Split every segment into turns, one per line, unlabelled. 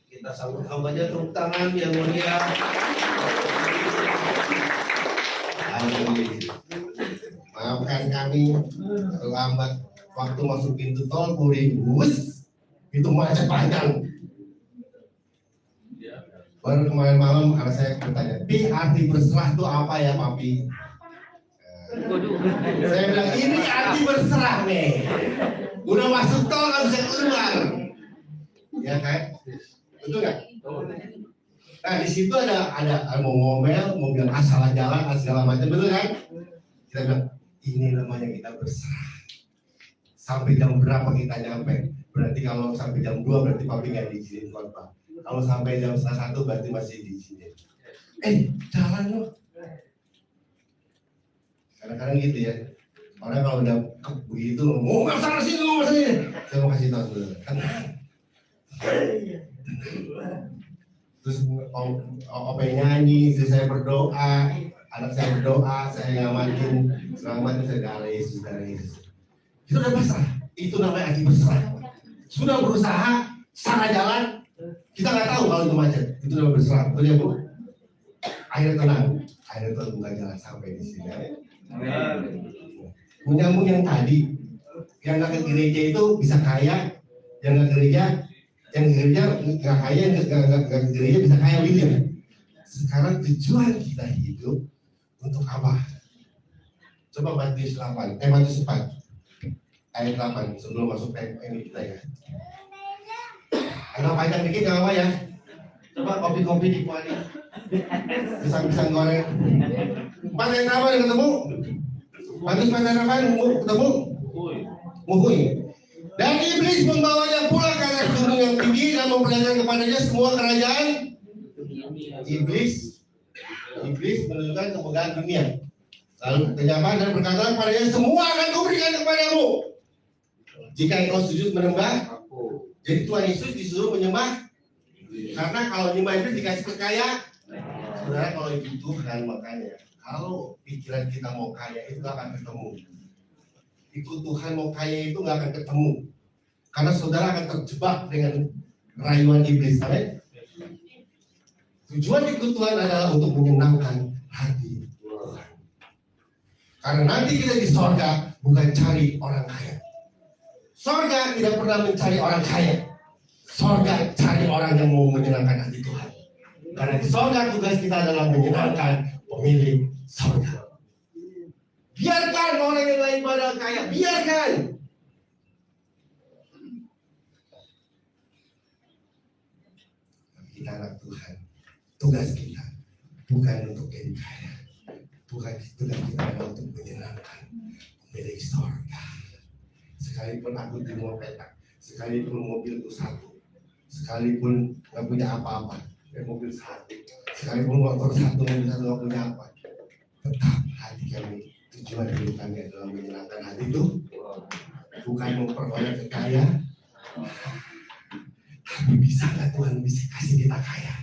Kita sambut hambanya tepuk tangan yang mulia.
Maafkan kami terlambat waktu masuk pintu tol Puri. Itu macet panjang. Baru kemarin malam anak saya bertanya, Pi, arti berserah itu apa ya, Papi? Saya bilang, ini arti berserah nih. Udah masuk tol nggak bisa keluar. Ya kan? Betul nggak? Nah di situ ada mau ngomel, mau bilang salah jalan, segala macam, betul kan? Kita bilang, ini namanya kita berserah. Sampai jam berapa kita nyampe? Berarti kalau sampai jam 2 berarti Papi nggak diizinin khotbah. Kalau sampai jam 1 berarti masih diizinin. Jalan loh. Kadang-kadang gitu ya. Orang kalau udah begitu, nggak sana sini, nggak sini. Saya mau kasih tahu saudara, tenang. Terus OP nyanyi, istri saya berdoa, anak saya berdoa, saya ngamatin, selamat saudara Yesus, saudara Yesus. Itu udah pasrah. Itu namanya arti berserah. Sudah berusaha, salah jalan, kita nggak tahu kalau itu macet. Itu namanya berserah, betul ya Bu? Akhirnya tenang, akhirnya Tuhan buka jalan sampai di sini. Menyambung yang tadi, yang nggak ke gereja itu bisa kaya, yang nggak gereja, yang gereja nggak kaya, nggak ke gereja bisa kaya William. Sekarang tujuan kita hidup untuk apa? Coba Matius 8, Matius 4 ayat 8 sebelum masuk ini kita ya. Agak panjang dikit nggak apa ya? Coba kopi-kopi dikuali, pisang-pisang goreng. Mana yang apa yang ketemu? Matius mana yang ketemu? Mukui. Dan iblis membawanya pulang ke atas gunung yang tinggi dan memperlihatkan kepadanya semua kerajaan. Iblis menunjukkan kemegahan dunia. Lalu kenyamanan dan berkata kepadanya, semua akan kuberikan kepadamu jika engkau sujud menyembah. Jadi Tuhan Yesus disuruh menyembah. Karena kalau menyembah itu dikasih kekayaan. Saudara, kalau itu Tuhan, makanya kalau pikiran kita mau kaya itu gak akan ketemu. Ikut Tuhan mau kaya itu gak akan ketemu. Karena saudara akan terjebak dengan rayuan iblis. Amin. Tujuan ikut Tuhan adalah untuk menyenangkan hati Tuhan. Karena nanti kita di sorga bukan cari orang kaya. Sorga tidak pernah mencari orang kaya. Sorga cari orang yang mau menyenangkan hati Tuhan. Karena di sorga tugas kita adalah menyenangkan pemilik sorga. Biarkan orang yang lain pada kaya, biarkan. Kita anak Tuhan. Tugas kita bukan untuk jadi kaya. Tugas kita adalah untuk menyenangkan pemilik sorga. Sekalipun aku di mau petak, sekalipun mobilku satu, sekalipun nggak punya apa-apa, mobil satu, sekalipun motor satu, mobil satu nggak punya apa, tetap hati kami, tujuan hidup kami adalah menyenangkan hati itu, bukan memperoleh kekayaan. Tapi bisa nggak Tuhan bisa kasih kita kaya?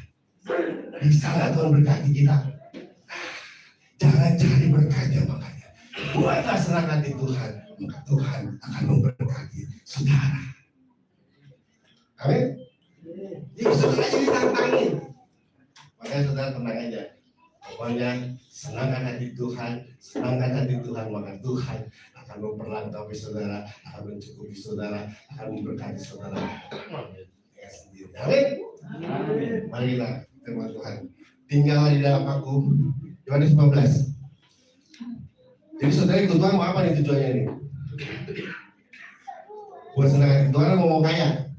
Bisa nggak Tuhan berkati kita? Jangan cari berkatnya, makanya buatlah serahkan di Tuhan, maka Tuhan akan memberkati saudara. Amin. Jadi saudara jadi tantangin. Makanya saudara tenang aja. Pokoknya senangkan hati Tuhan, senangkan hati Tuhan, maka Tuhan akan memperlengkapi saudara, akan mencukupi saudara, akan memberkati saudara. Sendiri. Amin. Mari kita terima Tuhan. Tinggal di dalam aku. Yohanes 15. Jadi saudara ikut Tuhan mau apa nih tujuannya ini? Buat senang Tuhan mau kaya.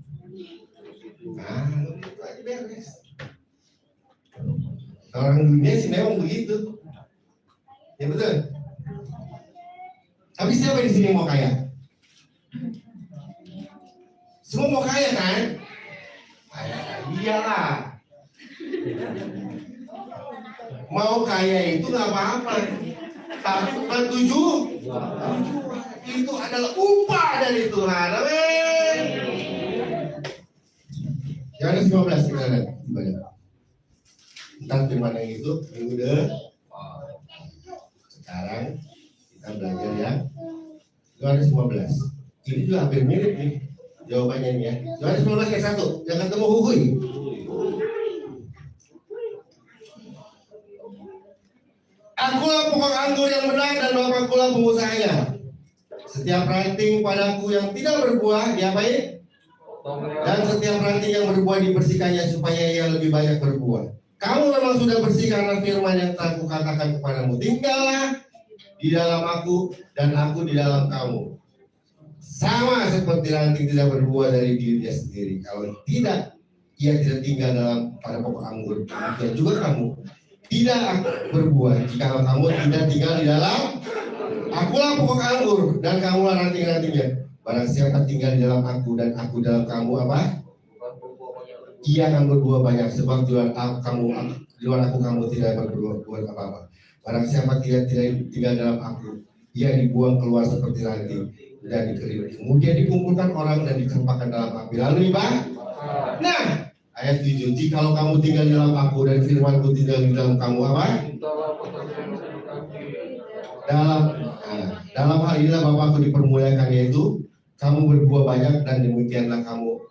Nah, itu aja beres. Orang dunia sih memang begitu. Ya betul. Tapi siapa di sini mau kaya? Semua mau kaya kan? Iyalah. Mau kaya itu nggak apa-apa, tapi bukan tujuh. Itu adalah upah dari Tuhan. Amin. Yohanes 15 kita lihat banyak. Tentang firman yang itu minggu deh. Sekarang kita belajar ya Yohanes 15. Ini juga hampir mirip nih. Jawabannya ini ya. Yohanes 19 ayat 1. Yang ketemu huhui. Akulah pokok anggur yang benar dan Bapa-Kulah pengusahanya. Setiap ranting padaku yang tidak berbuah diapain? Dan setiap ranting yang berbuah dibersihkannya supaya ia lebih banyak berbuah. Kamu memang sudah bersih karena firman yang telah kukatakan kepadamu. Tinggallah di dalam aku dan aku di dalam kamu. Sama seperti ranting tidak berbuah dari dirinya sendiri. Kalau tidak, ia tidak tinggal pada pokok anggur. Dan juga kamu tidak berbuah jika kamu tidak tinggal di dalam. Akulah pokok anggur dan kamulah ranting-rantingnya. Barang siapa tinggal di dalam aku dan aku dalam kamu apa? Ia akan berbuah banyak sebab di luar aku kamu tidak berbuat apa-apa. Barang siapa tidak tinggal dalam aku, ia dibuang keluar seperti ranting dan dikeringkan. Kemudian dikumpulkan orang dan dicampakkan dalam api. Lalu nah, ayat 7. Jikalau kamu tinggal di dalam aku dan firmanku tinggal di dalam kamu apa? Dalam hal inilah Bapakku dipermuliakan, yaitu kamu berbuah banyak dan demikianlah kamu.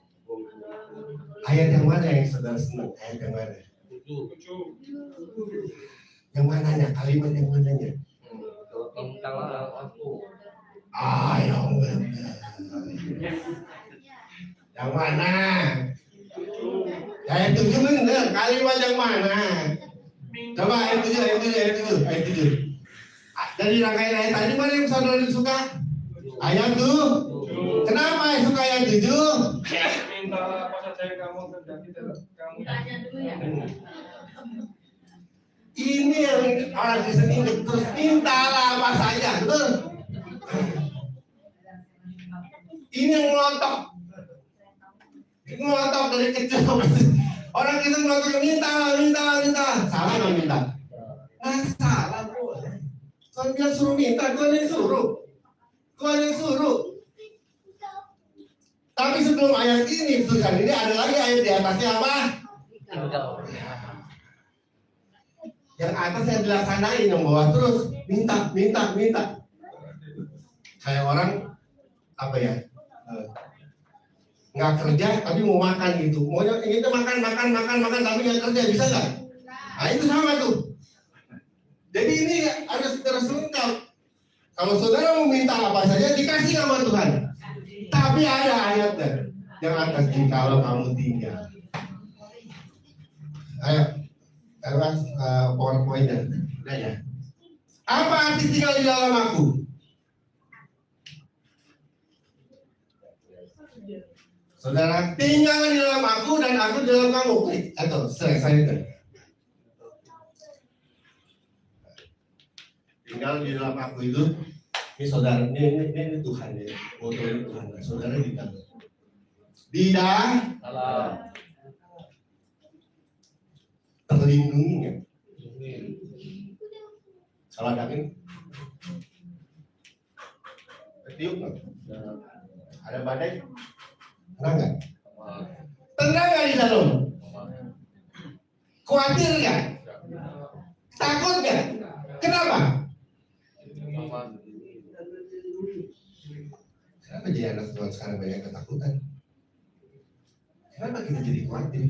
Ayat yang mana yang saudara senang? Ayat yang mana? Yang mananya? Kalimat yang mananya? Yang mana? Ayat 7 benar. Kalimat yang mana? Coba ayat 7. Dari rangkaian ayat tadi mana yang saudara suka? Ayat 7. Kenapa yang suka ayat 7?
Mintalah apa saja yang kamu kehendaki dalam kamu.
Ini yang orang Kristen ingat terus, mintalah apa saja, betul? Ini yang ngelotok dari kecil. Orang Kristen ngelotok minta. Salah nggak minta? Nah, salah bro. Kalau dia suruh minta, Tuhan yang suruh. Tapi sebelum ayat ini, tulisan ini ada lagi ayat di atasnya apa? Yang atas yang dilaksanain, yang bawah terus minta. Kayak orang apa ya? Nggak kerja tapi mau makan gitu. Maunya itu makan tapi nggak kerja, bisa nggak? Nah itu sama tuh. Jadi ini harus terus lengkap. Kalau saudara mau minta apa saja dikasih sama Tuhan. Tapi ada ayatnya yang atas, jikalau kamu tinggal. Ayo, PowerPoint-nya. Udah ya. Apa arti tinggal di dalam aku? Saudara tinggal di dalam aku dan aku di dalam kamu. Atau saya itu. Tinggal di dalam aku itu. Ini saudara, ini Tuhan ya. Foto ini Tuhan. Saudara di dalam. Di dalam. Terlindungi ya. Kalau ada ini. Ketiup nggak? Ada badai? Tenang nggak? Tenang nggak di dalam? Khawatir nggak? Takut nggak? Kenapa? Kenapa jadi anak Tuhan sekarang banyak ketakutan? Kenapa kita jadi khawatir?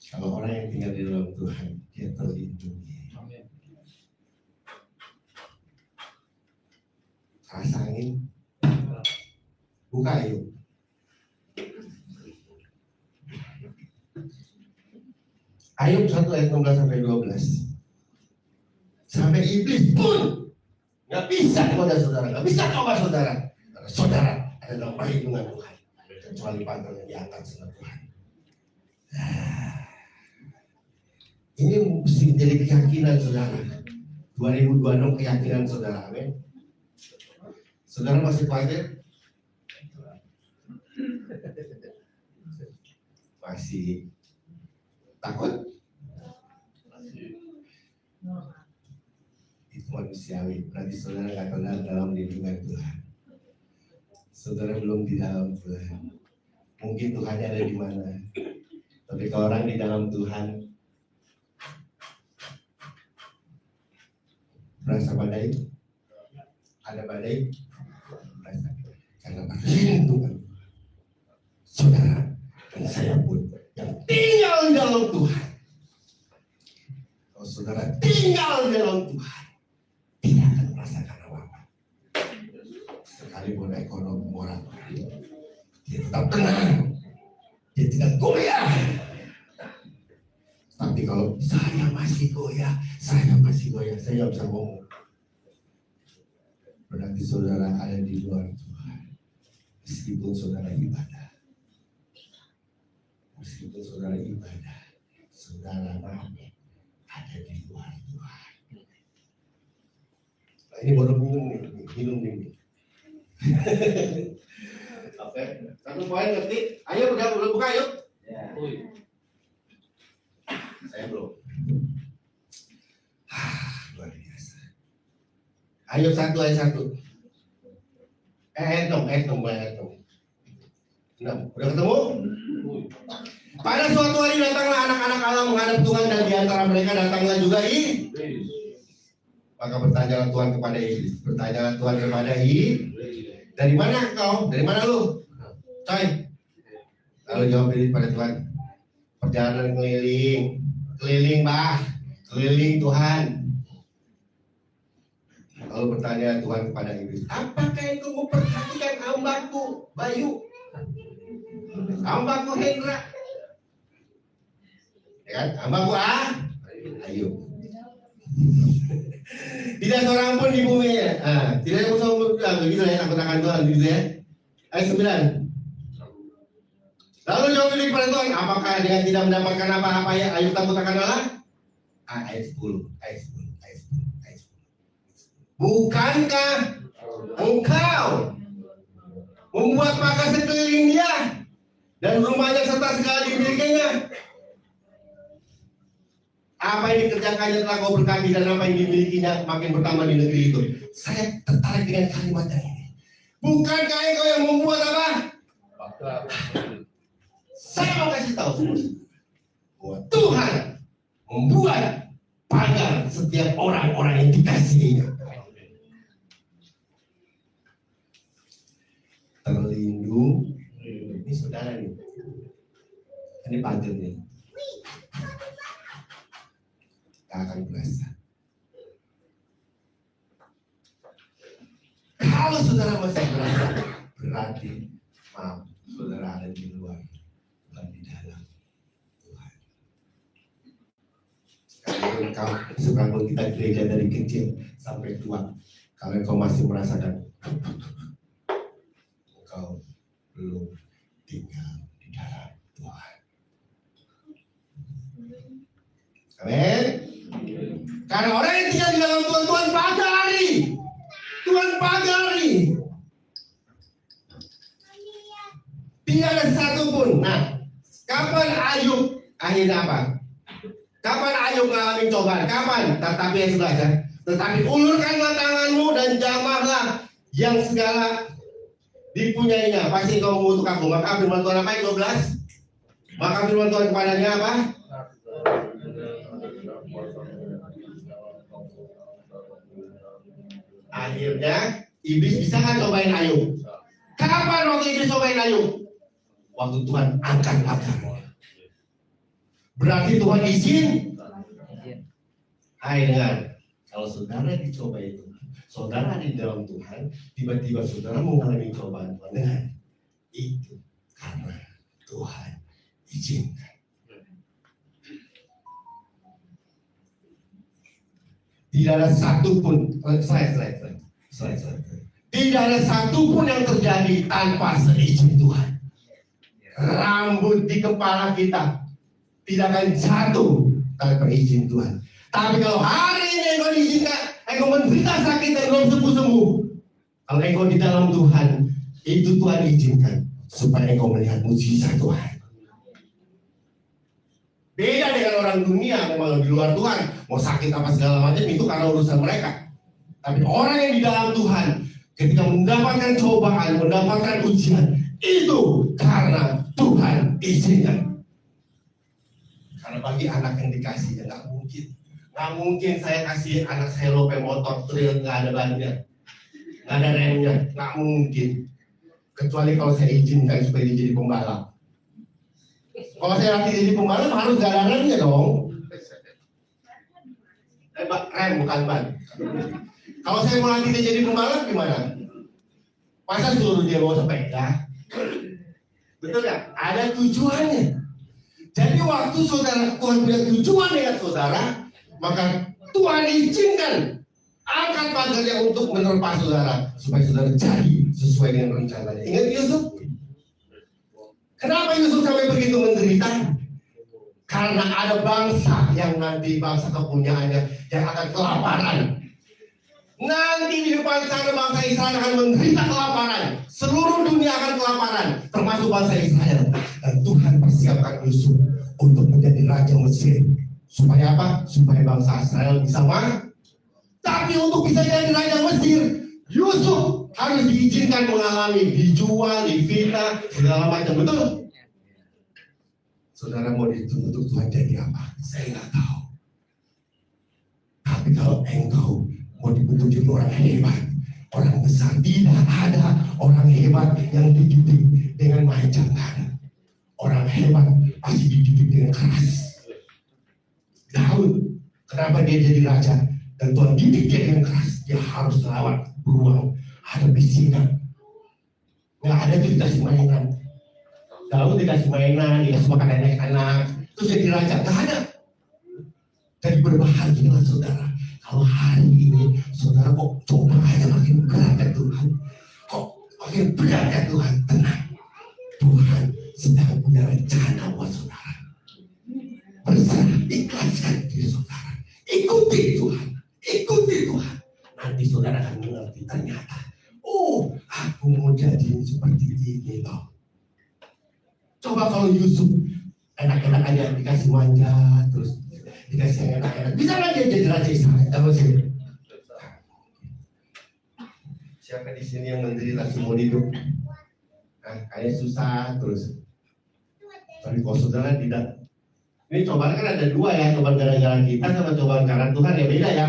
Kalau orang yang tinggal di dalam Tuhan, dia terlindungi. Rasa angin, buka Ayub. Ayub 1 ayat 16 sampai 12. Sampai iblis pun nggak bisa kepada saudara, nggak bisa coba saudara. Karena saudara ada dalam perlindungan Tuhan. Kecuali pantai yang diangkat sama Tuhan. Ini mesti menjadi keyakinan saudara. 2026 keyakinan saudara, amin. Saudara masih khawatir? Masih takut? Itu manusiawi. Berarti saudara nggak kenal dalam lindungan Tuhan. Saudara belum di dalam Tuhan. Mungkin Tuhannya ada di mana, tapi Ketika orang di dalam Tuhan merasa badai, ada badai, merasa karena perlindungan saudara dan saya pun yang tinggal di dalam Tuhan. Kalau saudara tinggal di dalam Tuhan, tidak akan merasakan apa-apa. Sekalipun ekonomi moral, dia tetap tenang, dia tidak goyah. Tapi kalau saya masih goyah, saya nggak bisa ngomong. Berarti saudara ada di luar Tuhan. Meskipun saudara ibadah, saudara ada di luar Tuhan. Nah, ini baru minum nih. Oke, satu poin ngerti? Ayo udah buka yuk. Ya. Saya belum. Luar biasa. Ayo satu. Udah ketemu? Pada suatu hari datanglah anak-anak Allah menghadap Tuhan dan di antara mereka datanglah juga iblis. Maka bertanyalah Tuhan kepada iblis. Dari mana kau? Dari mana lu? Coy. Lalu jawab iblis pada Tuhan. Perjalanan keliling Tuhan. Lalu bertanya Tuhan kepada iblis, apakah engkau memperhatikan hambaku Bayu, hambaku Hendra, ya kan? Hambaku Ayu. Tidak seorang pun di bumi ya. Tidak ada seorang pun begitu ya, takut akan Tuhan gitu ya. Ayat 9. Lalu jawab iblis pada Tuhan, apakah dia tidak mendapatkan apa-apa ya Ayub takut akan Allah? Ayat 10. Bukankah engkau membuat maka sekeliling dia dan rumahnya serta segala dimilikinya? Apa yang dikerjakannya telah kau berkati dan apa yang dimilikinya makin bertambah di negeri itu. Saya tertarik dengan kalimatnya ini. Bukankah engkau yang membuat apa? Saya mau kasih tahu bahwa Tuhan membuat pagar setiap orang-orang yang dikasihinya. Terlindung. Ini saudara nih. Ini pagar nih. Gak akan berasa. Kalau saudara masih berasa, berarti maaf, saudara ada di luar, bukan di dalam Tuhan. Sekalipun kita gereja dari kecil sampai tua, kalau engkau masih merasakan engkau belum tinggal di dalam Tuhan. Amin. Karena orang yang tinggal di dalam Tuhan, Tuhan pagari. Tidak ada satu pun. Nah, kapan Ayub akhirnya apa? Kapan Ayub mengalami cobaan? Kapan? Tetapi yang sebelah ya. Tetapi ulurkanlah tanganmu dan jamahlah yang segala dipunyainya. Pasti kau mengutuk aku. Maka firman Tuhan apa? 12. Maka firman Tuhan kepadanya apa? Akhirnya iblis bisa kan cobain Ayub? Kapan waktu iblis cobain Ayub? Waktu Tuhan angkat pagarnya. Berarti Tuhan izin. Hai dengar, kalau saudara dicoba itu, saudara di dalam Tuhan, tiba-tiba saudara mengalami cobaan Tuhan, dengar, itu karena Tuhan izinkan. Tidak ada satupun, slide. Tidak ada satupun yang terjadi tanpa seizin Tuhan. Rambut di kepala kita tidak akan jatuh tanpa izin Tuhan. Tapi kalau hari ini engkau diizinkan, engkau menderita sakit dan belum sembuh-sembuh, kalau engkau di dalam Tuhan, itu Tuhan izinkan supaya engkau melihat mujizat Tuhan. Beda dengan orang dunia, memang di luar Tuhan, mau sakit apa segala macam itu karena urusan mereka. Tapi orang yang di dalam Tuhan, ketika mendapatkan cobaan, mendapatkan ujian, itu karena Tuhan izinkan. Karena bagi anak yang dikasih ya nggak mungkin saya kasih anak saya lope motor trail nggak ada bannya, nggak ada remnya, nggak mungkin. Kecuali kalau saya izinkan supaya dia jadi pembalap. Kalau saya latih jadi pembalap harus nggak ada remnya dong. Rem bukan ban. Kalau saya mau latih dia jadi pembalap gimana? Masa suruh dia bawa sepeda? Betul nggak? Ada tujuannya. Jadi waktu saudara Tuhan punya tujuan dengan saudara, maka Tuhan izinkan angkat pagarnya untuk menerpa saudara supaya saudara jadi sesuai dengan rencananya. Ingat Yusuf? Kenapa Yusuf sampai begitu menderita? Karena ada bangsa yang nanti bangsa kepunyaannya yang akan kelaparan. Nanti di depan sana bangsa Israel akan menderita kelaparan. Seluruh dunia akan kelaparan, termasuk bangsa Israel. Dan Tuhan persiapkan Yusuf untuk menjadi raja Mesir. Supaya apa? Supaya bangsa Israel bisa menang. Tapi untuk bisa jadi raja Mesir, Yusuf harus diizinkan mengalami dijual, difitnah, segala macam. Betul? Saudara mau dituntut Tuhan jadi apa? Saya nggak tahu. Tapi kalau engkau mau dibentuk jadi orang hebat, orang besar, tidak ada orang hebat yang dididik dengan main jantan. Orang hebat pasti dididik dengan keras. Daud, kenapa dia jadi raja? Dan Tuhan didik dia dengan keras. Dia harus lawan beruang, hadapi singa. Nggak ada tuh dikasih mainan. Daud dikasih mainan, dikasih makan anak-anak, terus jadi raja. Nggak ada. Jadi berbahagialah saudara. Kalau hari ini saudara kok cobaannya makin berat ya Tuhan, kok makin berat ya Tuhan, tenang. Tuhan sedang punya rencana buat saudara. Berserah, ikhlaskan diri saudara. Ikuti Tuhan, ikuti Tuhan. Nanti saudara akan mengerti ternyata, oh aku mau jadi seperti ini loh. Coba kalau Yusuf enak-enak aja dikasih manja terus dikasih enak-enak, bisa nggak dia jadi raja Israel? Siapa di sini yang menderita seumur hidup? Nah, kayak susah terus. Tapi kalau saudara tidak, ini cobaan kan ada dua ya, cobaan gara-gara kita sama cobaan karena Tuhan ya beda ya.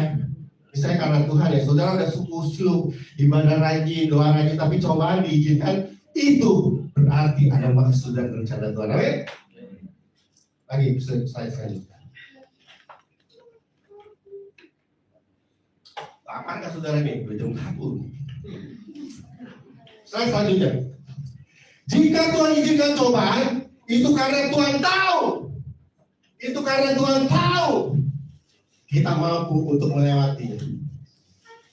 Misalnya karena Tuhan ya, saudara udah syukur, ibadah rajin, doa rajin, tapi cobaan diizinkan, itu berarti ada maksud dan rencana Tuhan. Amin. Lagi slide selanjutnya. Apakah saudara ini? Belum kabur. Slide selanjutnya. Jika Tuhan izinkan cobaan, itu karena Tuhan tahu. Itu karena Tuhan tahu kita mampu untuk melewatinya.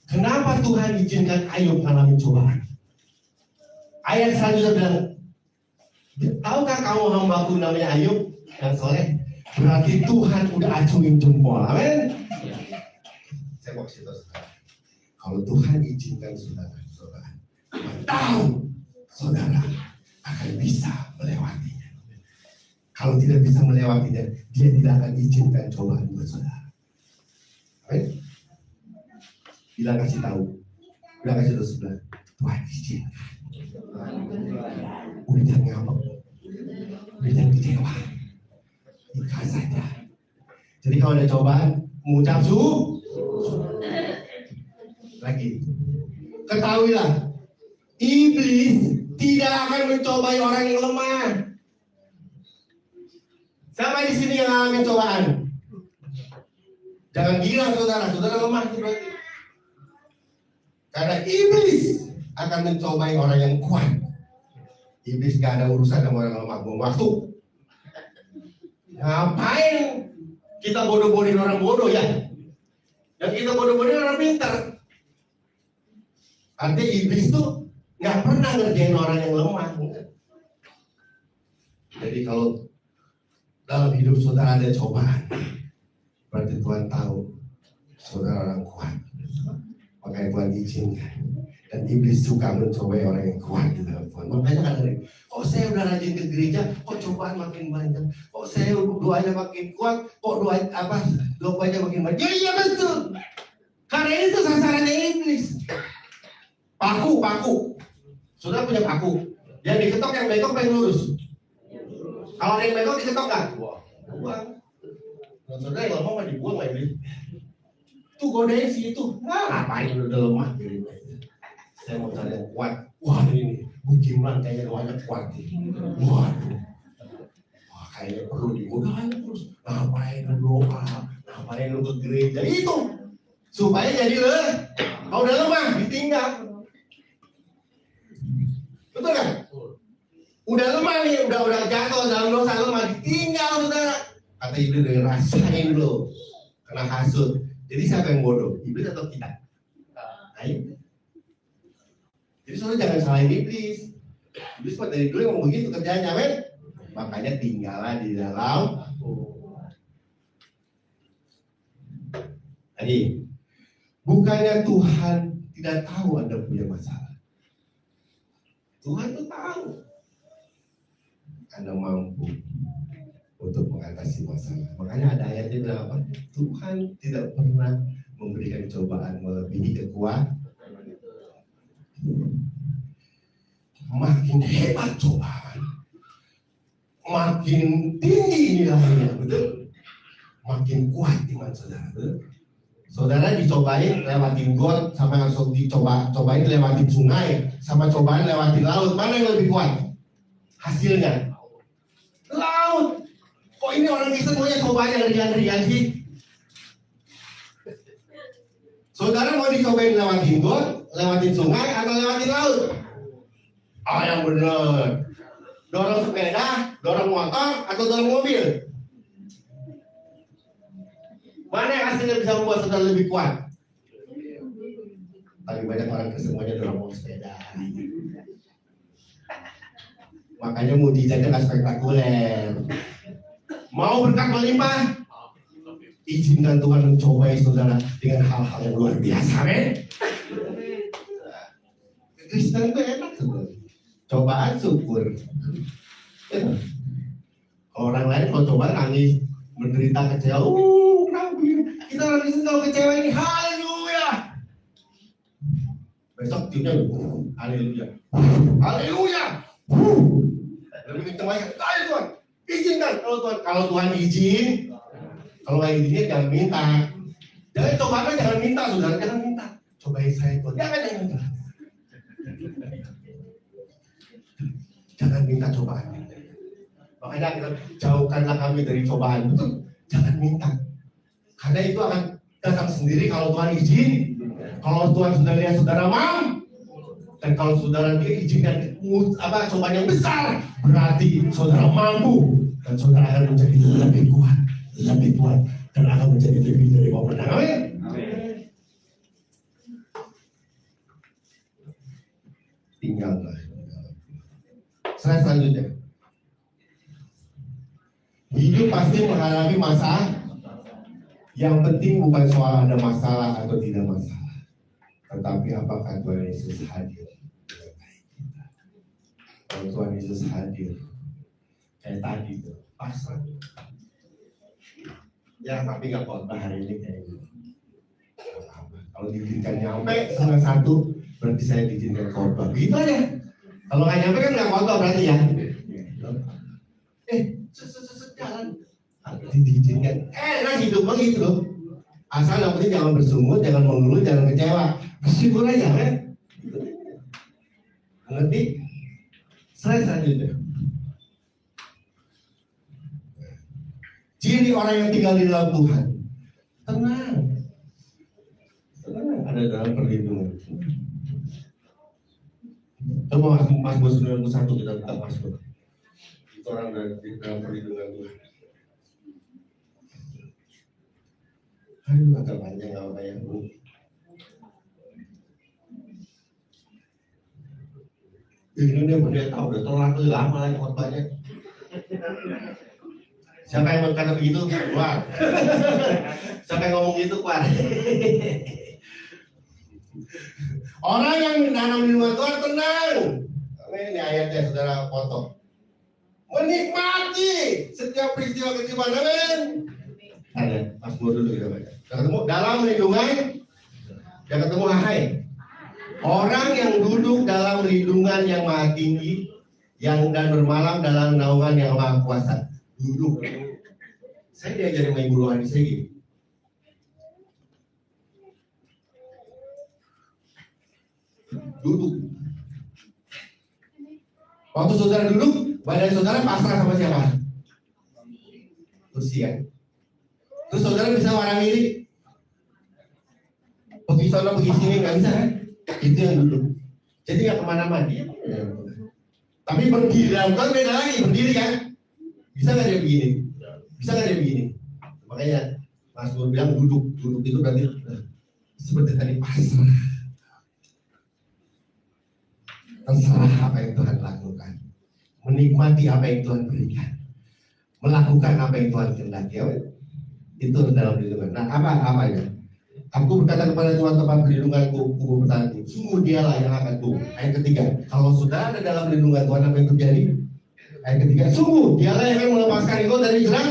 Kenapa Tuhan izinkan Ayub mengalami cobaan? Ayat selanjutnya bilang, tahukah kamu hambaku namanya Ayub yang soleh? Berarti Tuhan udah acungin jempol. Amin. Saya mau kasih tahu saudara. Kalau Tuhan izinkan saudara tahu saudara akan bisa melewatinya. Kalau tidak bisa melewatinya, dia tidak akan izinkan cobaan buat saudara. Amin. Bilang kasih tahu, bilang kasih tahu sebelah, Tuhan izinkan. Udah jangan ngambek, udah jangan kecewa, ikhlas saja. Jadi kalau ada cobaan, mengucap lagi. Ketahuilah, iblis tidak akan mencobai orang yang lemah. Siapa di sini yang alami cobaan? Jangan gila saudara, saudara lemah berarti. Karena iblis akan mencobai orang yang kuat. Iblis gak ada urusan sama orang lemah, buang waktu. Ngapain kita bodoh-bodohin orang bodoh ya? Dan kita bodoh-bodohin orang pintar. Artinya iblis tuh gak pernah ngerjain orang yang lemah. Jadi kalau dalam hidup saudara ada cobaan, berarti Tuhan tahu saudara orang kuat. Makanya Tuhan izinkan. Dan iblis suka mencobai orang yang kuat di dalam Tuhan. Makanya kadang-kadang, kok saya udah rajin ke gereja, kok cobaan makin banyak. Kok saya doanya makin kuat, kok doanya makin banyak. Ya iya betul. Karena itu sasarannya iblis. Paku. Saudara punya paku. Yang diketok yang bengkok pengen lurus. Kalau ada yang bengkok diketok kan? Buang. Saudara yang lemah mah dibuang lagi. Tuh godain si itu. Ngapain udah lemah kirim aja. Saya mau cari yang kuat. Wah ini Bujiman kayaknya doanya kuat nih. Waduh. Wah kayaknya perlu digodain terus. Ngapain berdoa? Ngapain lu ke gereja? Itu supaya jadi kalau udah lemah ditinggal. Betul kan? Udah lemah nih, udah jatuh dalam dosa lemah ditinggal saudara. Kata Iblis dari rasain lo kena hasut. Jadi siapa yang bodoh? Iblis atau kita? Ayo. Jadi saudara jangan salahin Iblis. Iblis pada dari dulu ngomong begitu kerjanya, men. Makanya tinggallah di dalam. Tadi, bukannya Tuhan tidak tahu Anda punya masalah. Tuhan tuh tahu Anda mampu untuk mengatasi masalah. Makanya ada ayatnya bilang apa? Tuhan tidak pernah memberikan cobaan melebihi kekuatan. Makin hebat cobaan, makin tinggi nilainya, betul? Makin kuat iman saudara, betul? Saudara dicobain lewatin got, sama langsung cobain lewatin sungai, sama cobain lewatin laut, mana yang lebih kuat? Hasilnya laut. Kok ini orang Kristen maunya cobain yang ringan-ringan sih? Saudara mau dicobain lewatin got, lewatin sungai, atau lewatin laut? Yang bener. Dorong sepeda, dorong motor, atau dorong mobil? Mana yang hasilnya bisa membuat saudara lebih kuat? Paling banyak orang Kristen maunya dorong sepeda. Makanya mujizatnya gak spektakuler. Mau berkat melimpah, izinkan Tuhan mencobai saudara dengan hal-hal yang luar biasa, men. Kristen itu enak sebenarnya. Cobaan syukur. Kalau orang lain kalau coba nangis, menderita, kecewa, kenapa kita orang Kristen kalau kecewa ini, haleluya. Besok timnya, haleluya, haleluya. Lebih kenceng lagi, ayo Tuhan, izinkan. Kalau Tuhan izin, kalau nggak izinnya jangan minta. Jangan coba, jangan minta, saudara, jangan minta. Cobain saya Tuhan, jangan. Jangan minta cobaan. Makanya kita jauhkanlah kami dari cobaan, betul? Jangan minta. Karena itu akan datang sendiri kalau Tuhan izin. Kalau Tuhan sudah lihat saudara mau, dan kalau saudara diizinkan cobaan yang besar, berarti saudara mampu dan saudara akan menjadi lebih kuat, dan akan menjadi lebih dari pemenang. Amin. Tinggallah. Slide selanjutnya. Hidup pasti menghadapi masalah. Yang penting bukan soal ada masalah atau tidak masalah, tetapi apakah Tuhan Yesus hadir dengan baik kita. Kalau Tuhan Yesus hadir kayak tadi tuh, pasrah. Ya tapi nggak khotbah hari ini kayak gitu. Kalau diizinkan nyampe 1:30, berarti saya diizinkan khotbah. Gitu aja. Kalau nggak nyampe kan nggak khotbah berarti ya. Jalan. Diizinkan. Nah hidup begitu loh. Asal yang penting jangan bersungut, jangan mengeluh, jangan kecewa. Bersyukur aja kan. Ngerti? Selanjutnya. Ciri orang yang tinggal di dalam Tuhan. Tenang. Ada dalam perlindungan. Coba Mazmur 91 kita buka Mazmur. Itu orang dari dalam perlindungan Tuhan. Aduh, agak panjang gak apa-apa ya. Ini dia udah tahu, udah telat lama lagi khotbahnya. Siapa yang berkata begitu? Keluar. Siapa yang ngomong gitu? Keluar. Orang yang menanam di rumah Tuhan tenang. Ini ayatnya saudara foto. Menikmati setiap peristiwa kehidupan. Amin. Ada, Mazmur dulu kita baca. Ketemu dalam lindungan, dan ketemu hai. Orang yang duduk dalam lindungan yang maha tinggi, yang dan bermalam dalam naungan yang maha kuasa. Duduk. Saya diajarin sama ibu rohani saya gini. Duduk. Waktu saudara duduk, badan saudara pasrah sama siapa? Kursi kan? Terus saudara bisa warna miring. Pergi sana, pergi sini, nggak bisa kan? Itu yang duduk. Jadi nggak kemana-mana. Tapi berdiri dalam Tuhan beda lagi, berdiri kan? Bisa nggak dia begini? Bisa nggak dia begini? Makanya Mas Nur bilang duduk itu berarti seperti tadi pasrah. Terserah apa yang Tuhan lakukan, menikmati apa yang Tuhan berikan, melakukan apa yang Tuhan kehendaki. Itu dalam perlindungan. Nah, apa-apanya? Aku berkata kepada Tuhan tempat perlindunganku, kubu bertahanku, sungguh dialah yang akan tumbuh. Ayat ketiga, kalau sudah ada dalam perlindungan Tuhan, apa yang terjadi? Ayat ketiga, sungguh dialah yang akan melepaskan engkau dari jerat.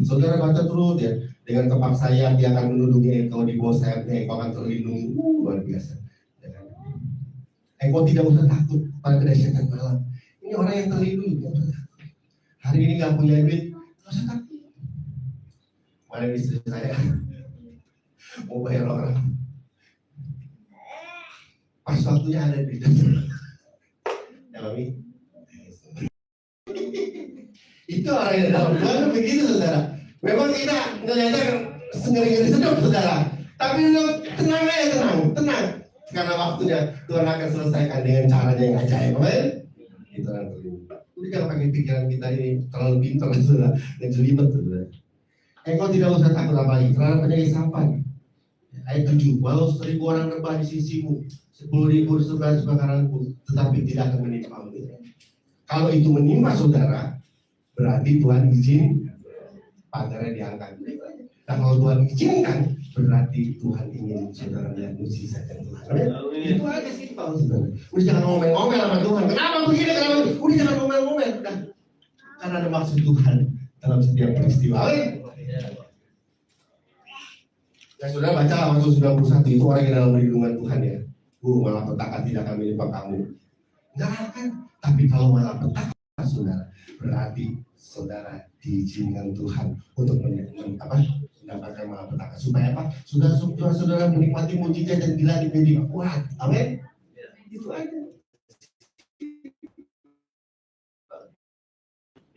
Saudara baca terus ya, dengan kepak sayap dia akan menundukkan engkau, di bawah sayapnya engkau akan terlindungi. Luar biasa. Engkau tidak usah takut pada kedahsyatan malam. Ini orang yang terlindungi. Hari ini nggak punya duit, nggak usah takut. Kemarin istri saya mau bayar orang, pas waktunya ada duit. Ya Mami, itu orang yang dalam Tuhan begitu saudara. Memang kita ngeliatnya ngeri-ngeri sedap saudara, tapi tenang aja, tenang. Karena waktunya Tuhan akan selesaikan dengan caranya yang ajaib, amin. Itu yang terlindung. Jadi jangan pakai pikiran kita ini terlalu pintar saudara, dan jelimet saudara. Engkau tidak usah takut lagi, karena penyakit sampai. Ayat 7, walau 1000 orang rebah di sisimu, 10.000 di sebelah kananku, tetapi tidak akan menimpamu. Kalau itu menimpa saudara, berarti Tuhan izin pagarnya diangkat. Nah kalau Tuhan izinkan, berarti Tuhan ingin saudara melihat mujizat yang Tuhan. Itu aja sih Pak saudara. Udah jangan ngomel-ngomel sama Tuhan. Kenapa begini? Kenapa? Udah jangan ngomel-ngomel. Udah. Karena ada maksud Tuhan dalam setiap peristiwa. Ya sudah baca Mazmur 91 itu orang yang dalam perlindungan Tuhan ya. Malah petaka tidak akan menimpa kamu. Enggak akan. Tapi kalau malah petaka saudara, berarti saudara diizinkan Tuhan untuk mendapatkan malapetaka. Supaya apa? Saudara menikmati mujizat dan bila menjadi kuat. Amin. Itu aja.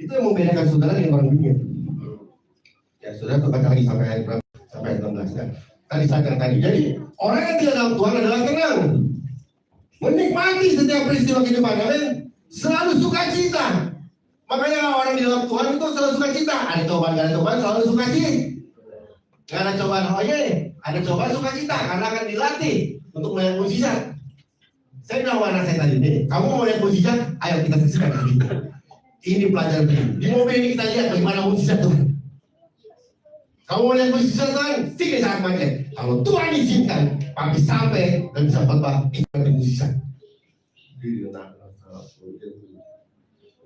Itu yang membedakan saudara dengan orang dunia. Ya saudara baca lagi sampai ayat berapa? Sampai 16 kan. Tadi saya katakan tadi. Jadi orang yang tidak dalam Tuhan adalah tenang, menikmati setiap peristiwa kehidupan. Amin. Selalu sukacita. Makanya kalau orang di dalam Tuhan itu selalu sukacita. Ada cobaan, gak ada cobaan, selalu sukacita. Gak ada cobaan, oh iya, ada cobaan sukacita karena akan dilatih untuk melihat mujizat. Saya bilang anak saya tadi nih, kamu mau lihat mujizat? Ayo kita saksikan lagi. Ini pelajaran tadi. Di mobil ini kita lihat bagaimana mujizat Tuhan. Kamu mau lihat mujizat Tuhan? Sini saat makin. Kalau Tuhan izinkan, pagi sampai dan bisa khotbah ikut mujizat.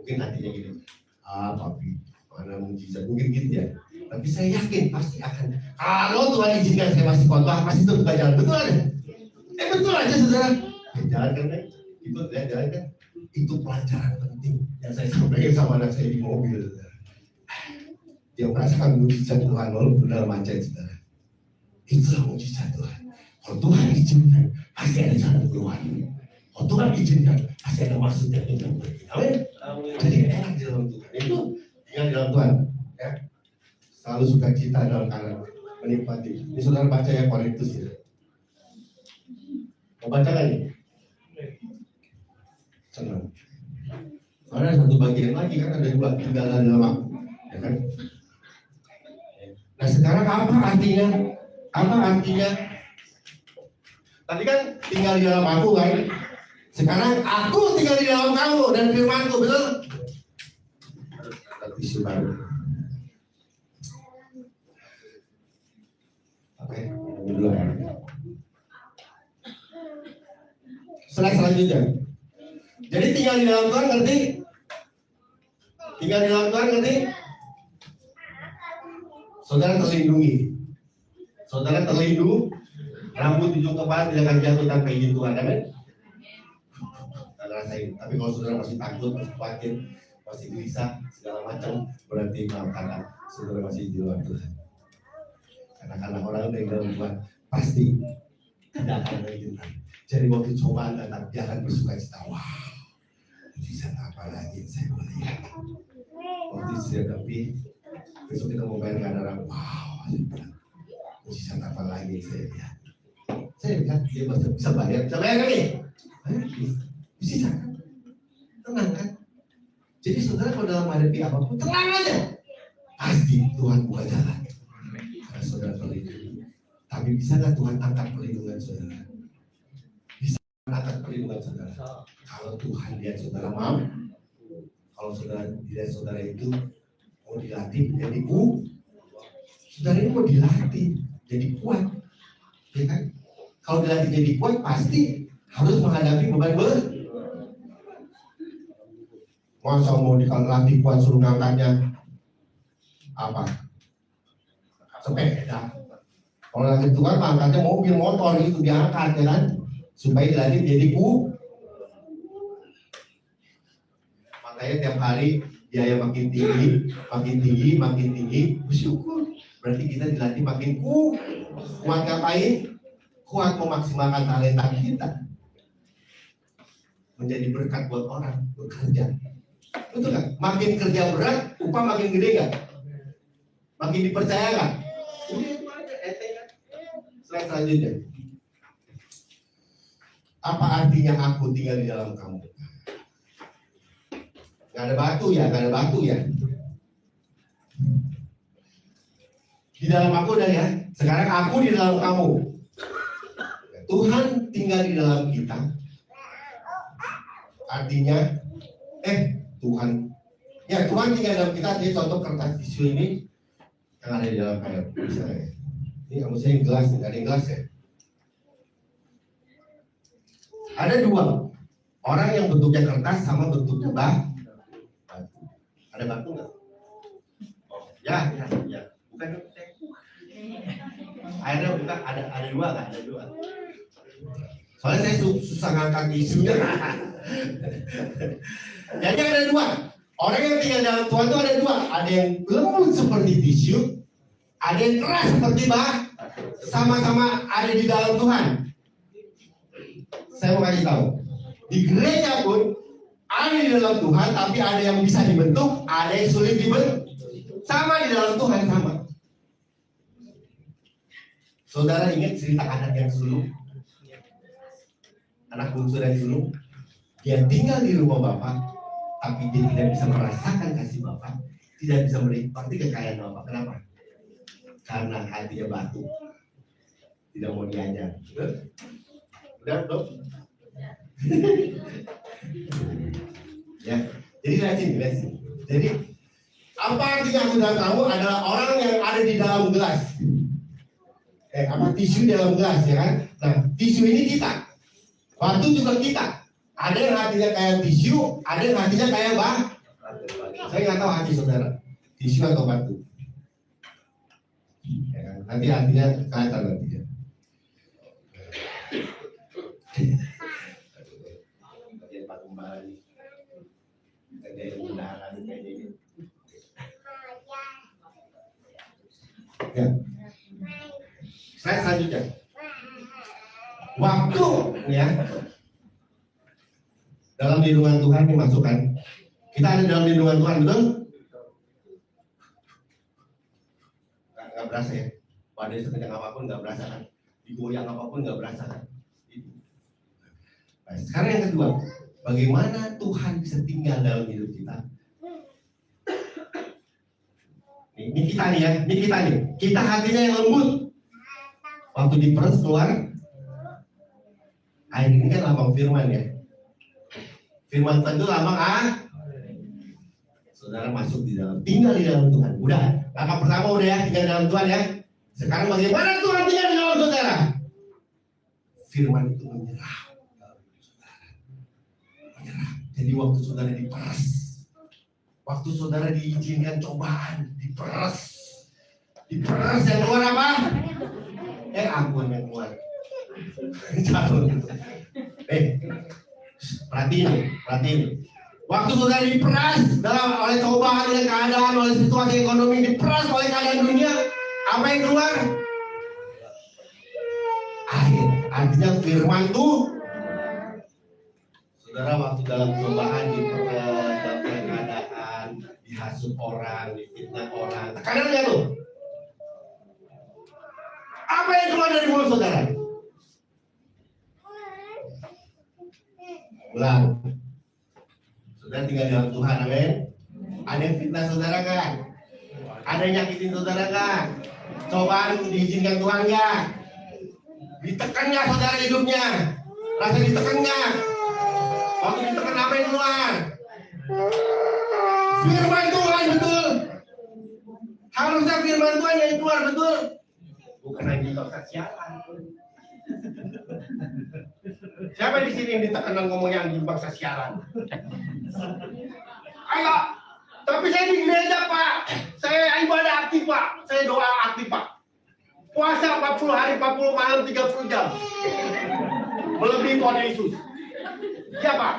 Mungkin hatinya gitu, tapi mana mujizat, mungkin gitu ya. Tapi saya yakin pasti akan. Kalau Tuhan izinkan saya masih khotbah, pasti itu bukan jalan. Betul aja. Betul aja saudara. Jalankan kan? Itu jalankan. Itu pelajaran penting yang saya sampaikan sama anak saya di mobil, saudara. Dia merasakan mujizat Tuhan walaupun dalam macet, saudara. Itulah mujizat Tuhan. Kalau Tuhan izinkan, pasti ada jalan keluar. Kalau Tuhan izinkan, pasti ada maksud yang Tuhan beri. Amin. Jadi enak di dalam Tuhan. Itu tinggal di dalam Tuhan. Ya. Selalu sukacita dalam kanan, menikmati. Ini saudara baca ya Korintus ya. Mau baca kan nih? Senang. Soalnya ada satu bagian lagi kan ada dua tinggalan dalam aku, ya kan? Nah sekarang apa artinya? Apa artinya? Tadi kan tinggal di dalam aku kan? Sekarang aku tinggal di dalam kamu dan firmanku, betul? Ada tisu baru. Oke, dulu ya. Slide selanjutnya. Jadi tinggal di dalam Tuhan, ngerti? Tinggal di dalam Tuhan, ngerti? Saudara terlindungi. Saudara terlindung. Rambut ujung kepala tidak akan jatuh tanpa izin Tuhan, amin? Rasain. Tapi kalau saudara masih takut, masih khawatir, masih gelisah segala macam, berarti maaf kata saudara masih di luar Tuhan. Karena orang yang dalam Tuhan pasti tidak akan berhenti. Jadi waktu cobaan datang, dia akan bersuka cita. Wow, mujizat apa lagi yang saya boleh lihat? Waktu istri tapi besok kita mau bayar kadang, wow, mujizat apa lagi yang saya lihat? Saya lihat dia bisa bayar kami. Bisa kan? Tenang kan? Jadi saudara kalau dalam menghadapi apapun, tenang aja. Pasti Tuhan buka jalan. Karena saudara terlindungi. Tapi bisa nggak Tuhan angkat perlindungan saudara? Bisa angkat perlindungan saudara. Kalau Tuhan lihat saudara mau, kalau saudara lihat saudara itu mau dilatih jadi saudara ini mau dilatih jadi kuat, ya kan? Kalau dilatih jadi kuat pasti harus menghadapi beban masa mau dilatih kuat suruh ngangkatnya apa? Sepeda. Kalau lagi Tuhan angkatnya mobil motor itu diangkat ya kan, supaya dilatih jadi makanya tiap hari biaya makin tinggi, bersyukur berarti kita dilatih makin kuat. Ngapain? Kuat memaksimalkan talenta kita menjadi berkat buat orang bekerja. Betul nggak? Makin kerja berat, upah makin gede nggak? Makin dipercaya nggak? Slide selanjutnya. Apa artinya aku tinggal di dalam kamu? Gak ada batu ya. Di dalam aku udah ya. Sekarang aku di dalam kamu. Tuhan tinggal di dalam kita. Artinya, Tuhan tinggal dalam kita. Jadi contoh kertas tisu ini yang ada di dalam kayak misalnya. Ini kamu saya gelas, nggak ada gelas ya. Ada dua orang yang bentuknya kertas sama bentuknya batu. Ada batu nggak? Oh, ya. Bukan. Ada dua nggak? Ada dua. Soalnya saya susah ngangkat isunya. Jadi ada dua. Orang yang tinggal dalam Tuhan itu ada dua. Ada yang lembut seperti tisu, ada yang keras seperti batu. Sama-sama ada di dalam Tuhan. Saya mau kasih tahu. Di gereja pun ada di dalam Tuhan, tapi ada yang bisa dibentuk, ada yang sulit dibentuk. Sama di dalam Tuhan sama. Saudara ingat cerita anak yang sulung? Anak bungsu dari sulung, dia tinggal di rumah bapak, tapi dia tidak bisa merasakan kasih bapak, tidak bisa menikmati kekayaan bapak. Kenapa? Karena hatinya batu, tidak mau diajar. Udah belum? Ya, jadi lihat sini. Jadi apa artinya aku dalam kamu adalah orang yang ada di dalam gelas. Tisu dalam gelas ya kan? Nah, tisu ini kita. Batu juga kita. Ada yang hatinya kayak tisu, ada yang hatinya kayak batu. Saya nggak tahu hati saudara, tisu atau batu. Ya kan? Nanti hatinya kelihatan nanti ya. Ya. Slide selanjutnya. Waktu ya dalam lindungan Tuhan dimasukkan. Kita ada dalam lindungan Tuhan, betul? Nggak berasa ya. Badai sekencang apapun nggak berasa kan. Digoyang apapun nggak berasa kan. Nah, sekarang yang kedua, bagaimana Tuhan bisa tinggal dalam hidup kita? Ini kita nih ya, Kita hatinya yang lembut. Waktu diperes keluar, air ini kan lambang firman ya. Firman Tuhan itu lambang saudara masuk di dalam, tinggal di dalam Tuhan. Udah, langkah pertama udah ya, tinggal di dalam Tuhan ya. Sekarang bagaimana Tuhan tinggal di dalam saudara? Firman itu menyerap. Jadi waktu saudara diperes, waktu saudara diizinkan cobaan, diperes yang keluar apa? Ampun yang keluar. Perhatiin. Waktu saudara diperas oleh cobaan, oleh keadaan, oleh situasi ekonomi, diperas oleh keadaan dunia, apa yang keluar? Air. Artinya firman tuh. Saudara waktu dalam cobaan diperas, dalam keadaan, dihasut orang, difitnah orang, tekanannya tuh. Apa yang keluar dari mulut saudara? Ulang. Saudara tinggal dalam Tuhan, amin. Ada yang fitnah saudara kan? Ada yang nyakitin saudara kan? Cobaan diizinkan Tuhan kan? Ditekan nggak saudara hidupnya? Rasa ditekan nggak? Waktu ditekan apa yang keluar? Firman Tuhan, betul. Harusnya firman Tuhan yang keluar, betul. Bukan lagi sialan. Siapa di sini yang ditekan dan ngomongnya anjing bangsa sialan? Ayo, tapi saya di gereja Pak, saya ibadah aktif Pak, saya doa aktif Pak. Puasa 40 hari, 40 malam, 30 jam. Melebihi Tuhan Yesus. Ya Pak.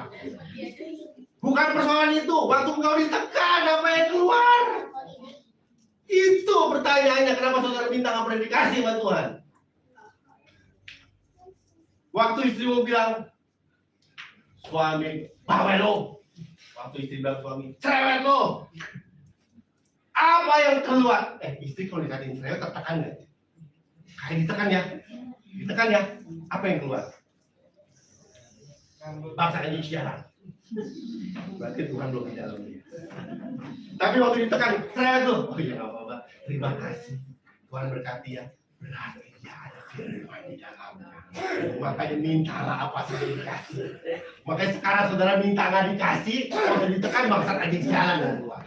Bukan persoalan itu, waktu engkau ditekan, apa yang keluar? Itu pertanyaannya, kenapa saudara minta nggak pernah dikasih sama Tuhan? Waktu istrimu bilang, suami, bawel lo. Waktu istri bilang suami, cerewet lo. Apa yang keluar? Istri kalau dikatain cerewet tertekan nggak? Kayak ditekan ya. Apa yang keluar? Bangsa ini siaran. Berarti Tuhan belum di dalam dia. Tapi waktu ditekan, cerewet lo. Oh iya nggak apa-apa. Terima kasih. Tuhan berkati ya. Berarti dia ada firman di dalamnya. Makanya mintalah apa saja dikasih. Makanya sekarang saudara minta nggak dikasih, kalau ditekan bangsa anjing sialan dan Tuhan.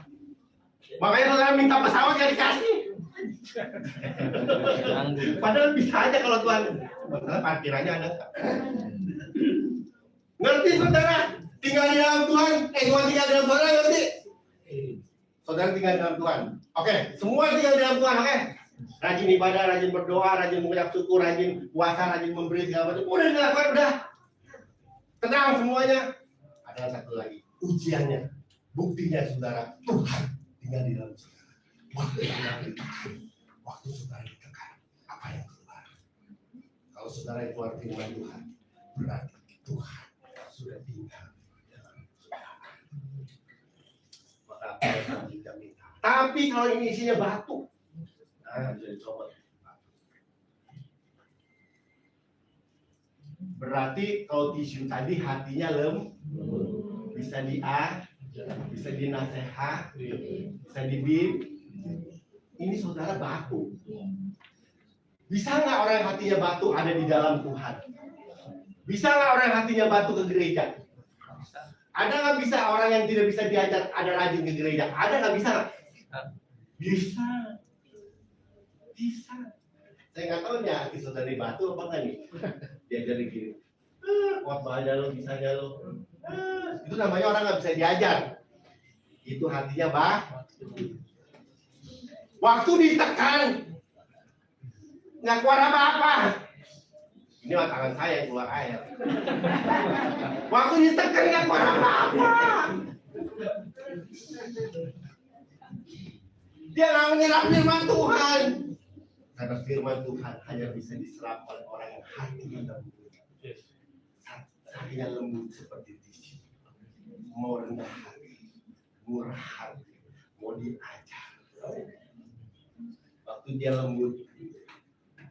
Makanya saudara minta pesawat nggak dikasih. Padahal bisa aja kalau Tuhan. Masalah parkirannya ada nggak? Ngerti saudara? Tinggal di dalam Tuhan. Tuhan tinggal di dalam saudara, ngerti? Saudara tinggal di dalam Tuhan. Oke, semua tinggal di dalam Tuhan, oke? Rajin ibadah, rajin berdoa, rajin mengucap syukur, rajin puasa, rajin memberi segala macam. Udah dilakukan, udah. Tenang semuanya. Ada satu lagi, ujiannya. Buktinya saudara, Tuhan tinggal di dalam saudara. Waktu saudara ditekan, apa yang keluar? Kalau saudara yang keluar firman Tuhan, berarti Tuhan sudah tinggal di dalam saudara. Maka apa yang kita minta? Tapi kalau ini isinya batu, bisa dicoba. Berarti kalau tisu tadi hatinya bisa bisa dinasehat, bisa dibim. Ini saudara batu. Bisa nggak orang yang hatinya batu ada di dalam Tuhan? Bisa nggak orang yang hatinya batu ke gereja? Ada nggak bisa orang yang tidak bisa diajar ada rajin ke gereja? Ada nggak bisa? Bisa. Bisa. Saya nggak tahu nih hati saudara batu apa nggak nih? Diajarin gini. Kuat banget lo, bisanya lo. Itu namanya orang nggak bisa diajar. Itu hatinya waktu ditekan nggak keluar apa-apa. Ini tangan saya yang keluar air. Waktu ditekan nggak keluar apa-apa. Dia nggak menyerap firman Tuhan. Karena firman Tuhan hanya bisa diserap oleh orang yang hatinya lembut. Hatinya lembut seperti tisu. Mau rendah hati, murah hati, mau diajar. Waktu dia lembut,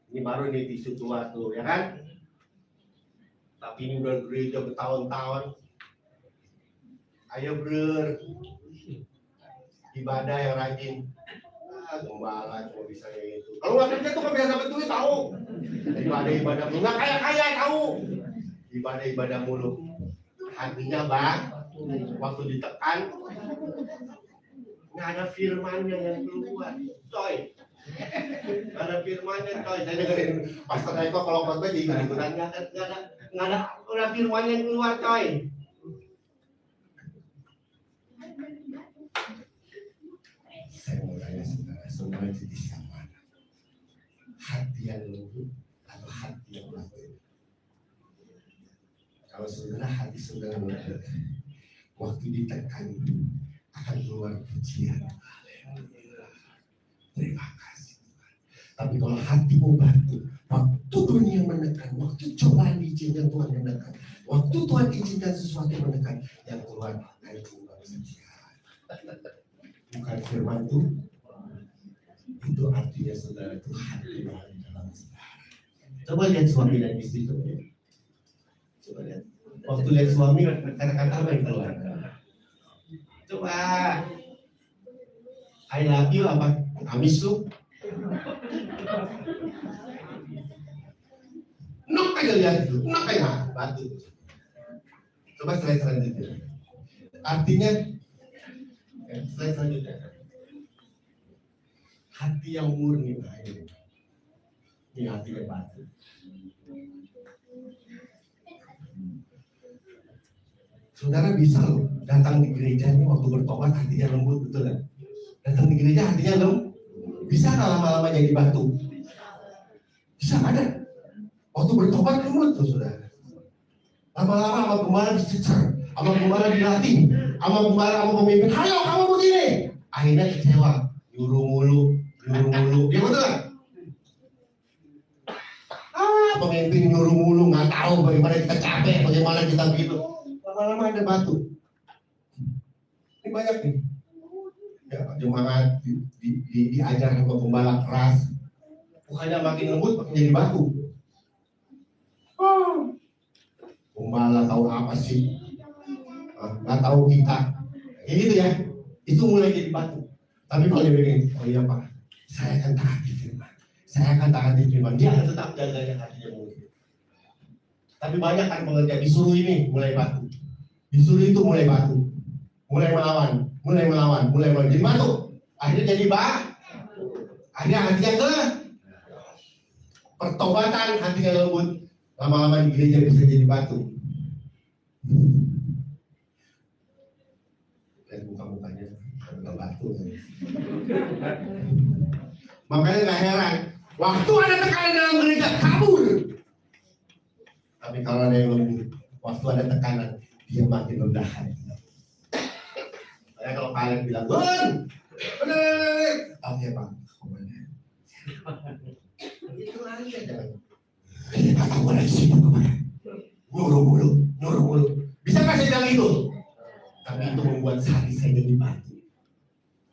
ini baru nih tisu tua tuh, ya kan? Tapi ini udah gereja bertahun-tahun. Ayo bro, ibadah yang rajin. Gembala cuma bisa kayak gitu. Kalau nggak kerja tuh kan biasa betul tahu. Ibadah mulu, nggak kaya tahu. Ibadah mulu. Hatinya waktu ditekan nggak ada firmannya yang keluar, coy. Nggak ada firmannya, coy. Saya dengerin Pastor Eko kalau khotbah jadi ikutan nggak ada firmannya yang keluar, coy. Saya mau tanya saudara jenis yang mana? Hati yang lembut atau hati yang lembut? Kalau saudara hati saudara lembut, waktu ditekan akan keluar pujian. Terima kasih. Tapi kalau hatimu batu, waktu dunia menekan, waktu cobaan diizinkan Tuhan menekan, waktu Tuhan izinkan sesuatu menekan, yang keluar hanya keluar pujian. Bukan firman itu artinya saudara itu hati dalam saudara. Coba lihat suami dan istri itu. Coba lihat. Waktu lihat suami, kata-kata apa yang keluar? Coba. I love you apa? Amis lu? Nok aja lihat itu, nok aja batu. Coba slide selanjutnya. Artinya, slide selanjutnya. Hati yang murni, nah ini hati yang batu. Saudara bisa loh datang di gereja ini waktu bertobat hatinya lembut, betul kan? Datang di gereja hatinya lembut. Bisa nggak lama-lama jadi batu? Bisa ada. Waktu bertobat lembut tuh saudara. Lama-lama sama gembala dicecer, sama gembala dilatih, sama gembala sama pemimpin. Ayo kamu begini. Akhirnya kecewa, nyuruh mulu. Dia betul kan? Pemimpin nyuruh mulu, nggak tahu bagaimana kita capek, bagaimana kita begitu. Lama-lama ada batu. Ini banyak nih. Ya, jemaat diajar sama gembala keras, bukannya makin lembut, makin jadi batu. Gembala tahu apa sih? Nggak tahu kita. Ya gitu ya. Itu mulai jadi batu. Tapi kalau dia begini, oh iya Pak, saya akan taati firman. Saya akan taati firman. Dia akan tetap jaga hatinya mungkin. Tapi banyak kan pengerja disuruh ini mulai batu. Disuruh itu mulai batu. Mulai melawan. Jadi batu. Akhirnya jadi akhirnya hatinya ke pertobatan, hatinya lembut. Lama-lama di gereja bisa jadi batu. Dan muka-mukanya ada batu. Makanya gak heran, waktu ada tekanan dalam gereja kabur. Tapi kalau ada yang lembut, waktu ada tekanan, dia makin rendah hati. Makanya kalau kalian bilang, bener, oke Pak, komandan. Itu aja jangan. Kata gue lagi sibuk kemarin. Nyuruh mulu. Bisa gak saya bilang itu? Tapi itu membuat hati saya jadi batu.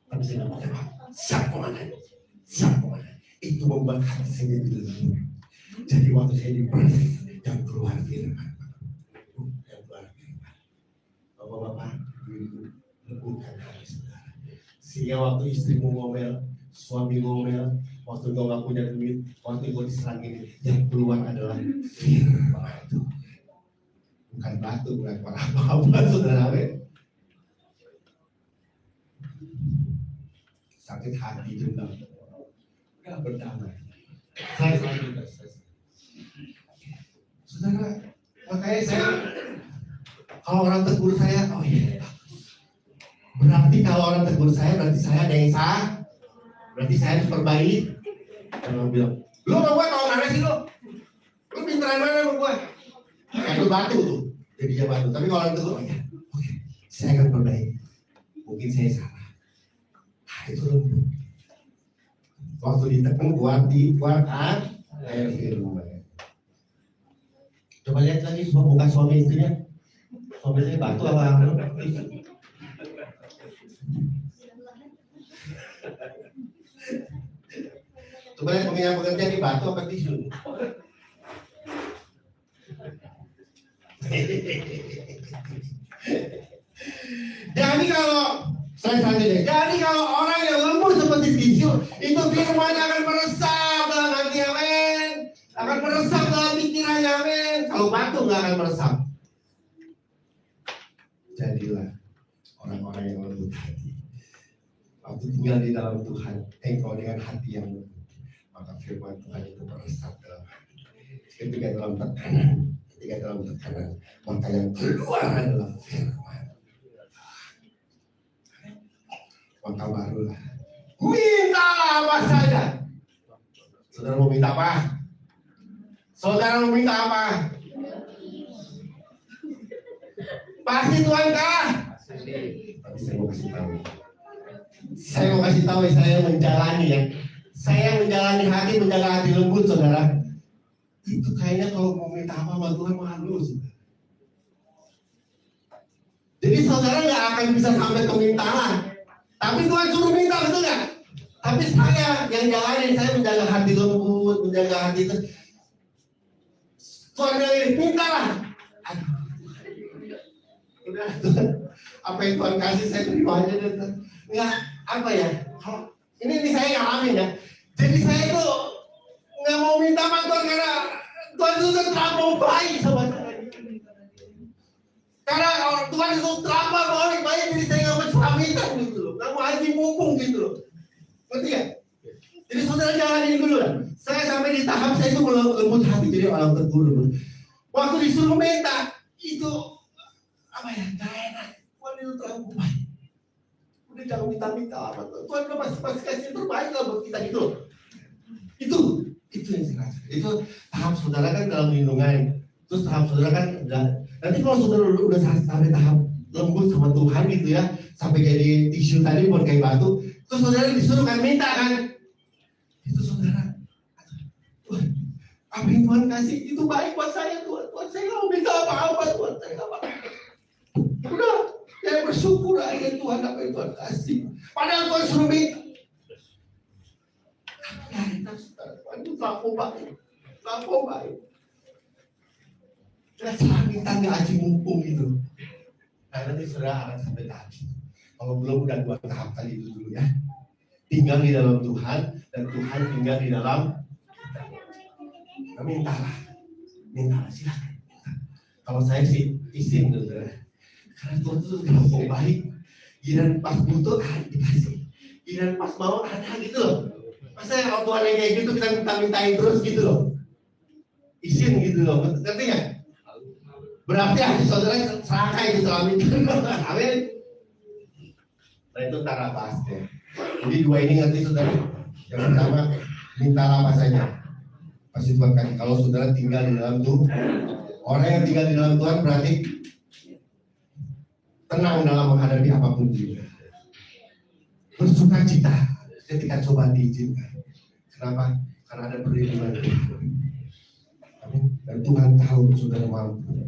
Tapi saya gak pakai Pak. Siap komandan. Itu membuat hati saya jadi lembut. Jadi waktu saya diberi yang keluar firman. Bapak-bapak, lembutkan hati saudara. Sehingga waktu istrimu ngomel, suami ngomel, waktu gue gak punya duit, waktu gue diserang ini, yang keluar adalah firman itu. Bukan batu, bukan apa-apa, saudara. Sakit hati dendam, gak berdamai. Saya selalu saudara, makanya saya kalau orang tegur saya, oh iya, berarti kalau orang tegur saya, berarti saya ada yang salah, berarti saya harus perbaiki. Orang bilang, lu mau gue tau mana sih lu pinteran mana lu gue? Itu batu tuh, jadinya batu. Tapi kalau orang tegur, oh iya, oke, saya akan perbaiki. Mungkin saya salah. Itu lembut. Waktu ditekan kuat air firman. Coba lihat lagi muka suami istrinya. Suami saya batu apa? Coba lihat pengerja di batu apa tisu? Jadi kalau orang yang lembut seperti tisu, itu firman akan meresap dalam hati, amin. Akan meresap dalam pikirannya, amin. Kalau batu nggak akan meresap. Jadilah orang-orang yang lembut hati. Waktu tinggal di dalam Tuhan, engkau dengan hati yang lembut, maka firman Tuhan itu meresap dalam hati. Ketika dalam tekanan, maka yang keluar adalah firman. Maka barulah mintalah apa saja. Saudara mau minta apa? Pasti Tuhan Tapi saya mau kasih tahu. Saya menjalani ya. Saya menjalani hati, menjaga hati lembut, saudara. Itu kayaknya kalau mau minta apa sama Tuhan malu, saudara. Jadi saudara nggak akan bisa sampai ke mintaan. Tapi Tuhan suruh minta, betul nggak? Tapi saya yang jalanin, saya menjaga hati lembut, menjaga hati itu. Tuhan bilang, mintalah. Udah, apa yang Tuhan kasih saya terima aja. Nggak, apa ya? Ini saya ngalamin ya. Jadi saya itu nggak mau minta bantuan karena Tuhan itu terlampau baik sama saya. Karena Tuhan itu terlampau baik, jadi saya nggak mau selamitan gitu loh. Nggak mau haji mumpung gitu loh. Ngerti ya? Jadi saudara jalanin dulu lah. Saya sampai di tahap saya itu lembut hati jadi orang terburuk. Waktu disuruh minta itu apa ya? Nggak enak. Tuhan itu terlampau baik. Udah jangan minta-minta apa. Tuhan udah pasti kasih yang terbaik lah buat kita gitu loh. Itu yang saya rasa. Itu tahap saudara kan dalam lindungan. Terus tahap saudara kan nanti kalau saudara udah sampai tahap lembut sama Tuhan gitu ya, sampai jadi tisu tadi buat kayak batu, terus saudara disuruh kan minta kan, itu saudara, Tuhan, apa yang Tuhan kasih itu baik buat saya Tuhan. Tuhan saya nggak mau minta apa-apa Tuhan, saya nggak apa-apa. Udah, saya bersyukur aja Tuhan apa yang Tuhan kasih. Padahal Tuhan suruh minta. Tuhan itu terlampau baik. Kita cara minta nggak aji mumpung gitu. Nah nanti saudara akan sampai tahap itu. Kalau belum udah 2 tahap tadi itu dulu ya. Tinggal di dalam Tuhan dan Tuhan tinggal di dalam kita. Nah, mintalah silakan. Kalau saya sih izin saudara. Karena Tuhan itu terlampau baik. Giliran pas butuh dikasih. Giliran pas mau ada gitu loh. Masa kalau Tuhan yang kayak gitu kita minta-mintain terus gitu loh. Izin gitu loh. Ngerti nggak? Berarti hati saudara serangkai itu selama itu. Amin. Nah itu cara bahasnya. Jadi 2 ini ngerti saudara. Yang pertama, mintalah apa saja. Pasti Tuhan kasih. Kalau saudara tinggal di dalam Tuhan, orang yang tinggal di dalam Tuhan berarti tenang dalam menghadapi apapun juga. Bersuka cita ketika coba diizinkan. Kenapa? Karena ada perlindungan Tuhan. Amin. Dan Tuhan tahu saudara mampu.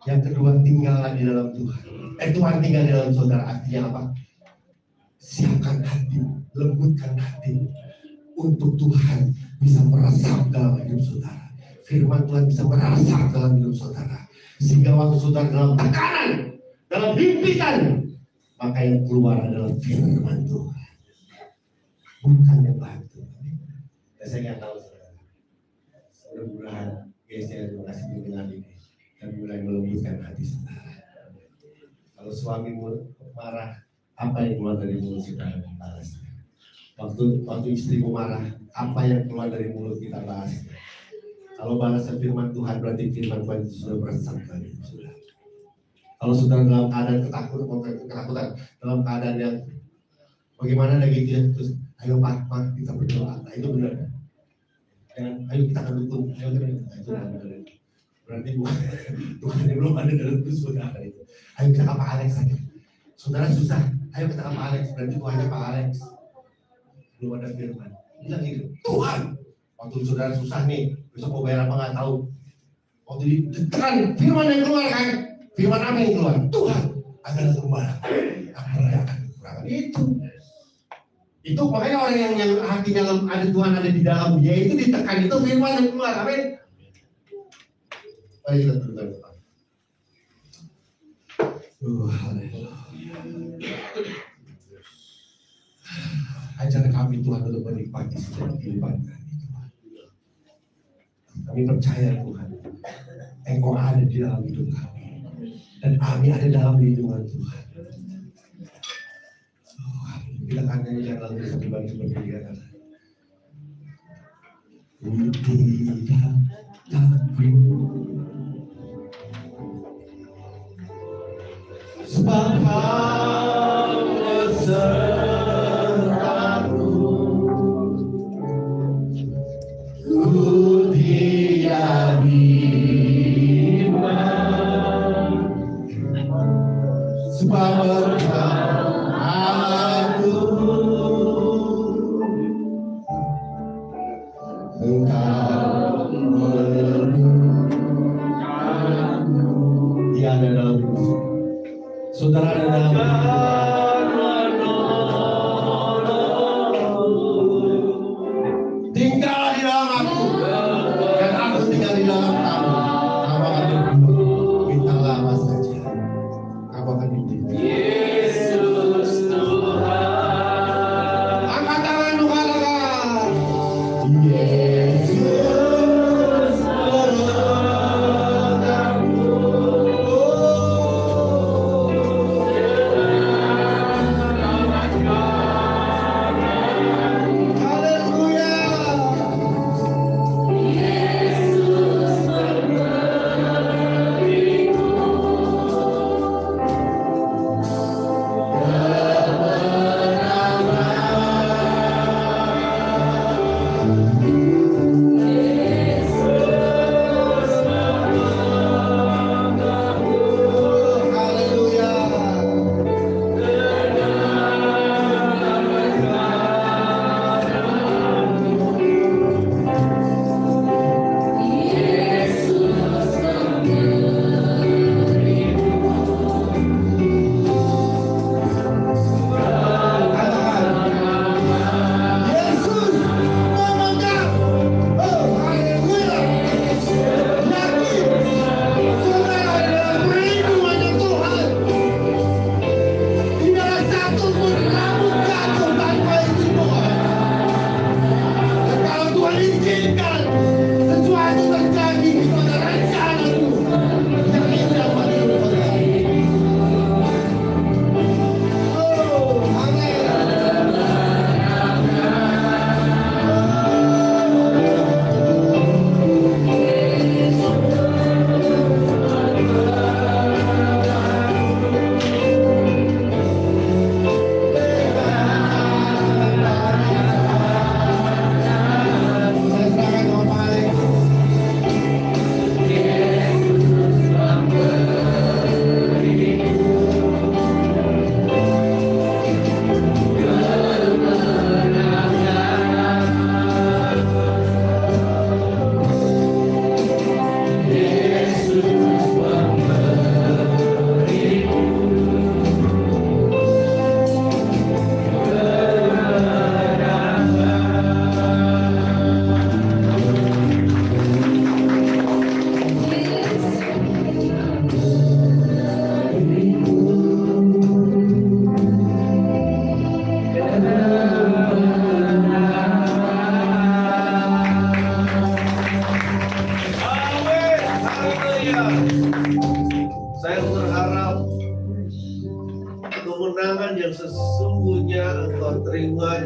Yang kedua, tinggallah di dalam Tuhan. Tuhan tinggal di dalam saudara. Artinya apa? Siapkan hati, lembutkan hati untuk Tuhan bisa meresap dalam hidup saudara. Firman Tuhan bisa meresap dalam hidup saudara. Sehingga waktu saudara dalam tekanan, dalam himpitan, maka yang keluar adalah firman Tuhan, bukan yang batu. Saya nggak tahu saudara. Mudah-mudahan saya terima kasih dengan ini dan mulai melembutkan hati saudara. Kalau suami marah, apa yang keluar dari mulut kita balas. Waktu istrimu marah, apa yang keluar dari mulut kita bahas. Kalau balasan firman Tuhan berarti firman Tuhan itu sudah meresap dari sudah. Kalau sudah dalam keadaan ketakutan, dalam keadaan yang bagaimana lagi gitu ya, terus ayo Pak kita berdoa. Nah itu benar. Jangan ayo kita akan dukung, ayo kita itu benar. Berarti Tuhan yang belum ada dalam itu saudara itu. Ayo kita ke Pak Alex saja. Saudara susah, ayo kita ke Pak Alex. Berarti Tuhannya Pak Alex. Belum ada firman. Bilang gitu, Tuhan. Waktu saudara susah nih, besok mau bayar apa nggak tahu. Waktu ditekan, firman yang keluar kan. Firman apa yang keluar? Tuhan adalah gembala. Apa yang akan kekurangan itu? Itu makanya orang yang hatinya ada Tuhan ada di dalam dia itu ditekan itu firman yang keluar. Amin. Mari kita berdoa. Haleluya. Ajar kami Tuhan untuk menikmati setiap kehidupan kami Tuhan. Kami percaya Tuhan, Engkau ada di dalam hidup kami dan kami ada dalam lindungan Tuhan. Kita akan nyanyikan lagu satu bagi berdiri atas. Tidak takut sebab Kau besertaku, ku tidak bimbang sebab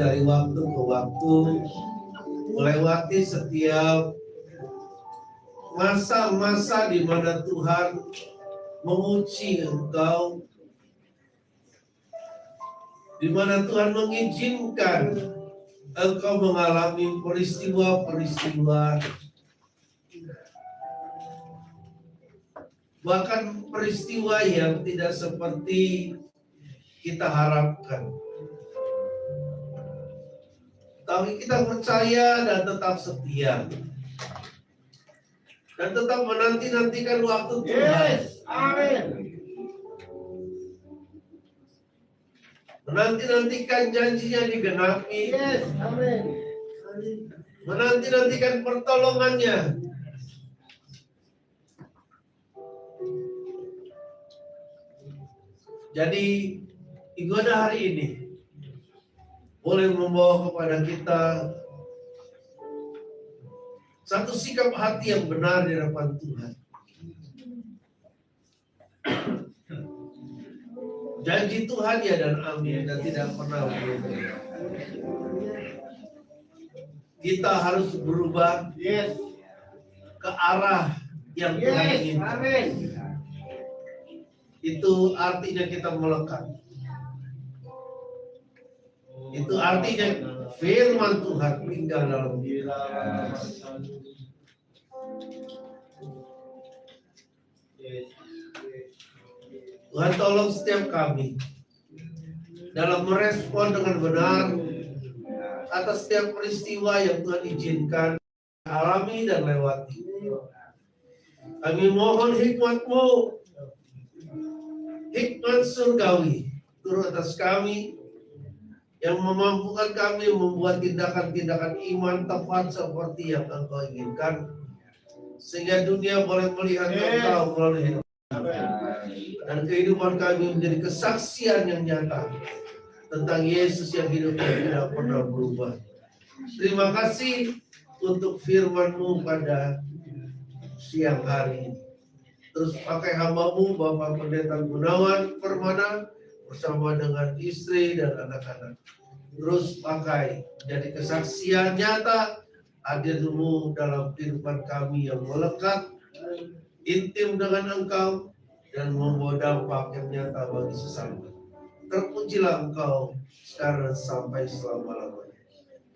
dari waktu ke waktu, melewati setiap masa-masa di mana Tuhan menguji engkau, di mana Tuhan mengizinkan engkau mengalami peristiwa-peristiwa, bahkan peristiwa yang tidak seperti kita harapkan. Tapi kita percaya dan tetap setia. Dan tetap menanti-nantikan waktu Tuhan.
Amin.
Menanti-nantikan janjinya digenapi.
Amin.
Menanti-nantikan pertolongannya. Jadi ibadah hari ini boleh membawa kepada kita satu sikap hati yang benar di hadapan Tuhan. Janji Tuhan ya dan amin, dan tidak pernah berubah. Kita harus berubah ke arah yang Tuhan inginkan.
Amin.
Itu artinya kita melekat. Itu artinya firman Tuhan tinggal dalam diri. Tuhan tolong setiap kami dalam merespon dengan benar atas setiap peristiwa yang Tuhan izinkan alami dan lewati. Kami mohon hikmat-Mu, hikmat surgawi turun atas kami yang memampukan kami membuat tindakan-tindakan iman tepat seperti yang Engkau inginkan, sehingga dunia boleh melihat Engkau melalui hidup dan kehidupan kami menjadi kesaksian yang nyata tentang Yesus yang hidup dan tidak pernah berubah. Terima kasih untuk firman-Mu pada siang hari ini. Terus pakai hamba-Mu Bapak Pendeta Gunawan Permana bersama dengan istri dan anak-anak. Terus pakai jadi kesaksian nyata hadir-Mu dalam kehidupan kami yang melekat intim dengan Engkau dan membawa dampak yang nyata bagi sesama. Terpujilah Engkau sekarang sampai selama-lamanya.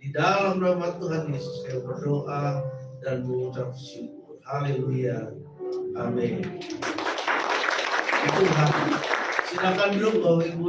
Di dalam nama Tuhan Yesus saya berdoa dan mengucap syukur. Haleluya. Amin. Tuhan, silakan duduk Bapak Ibu.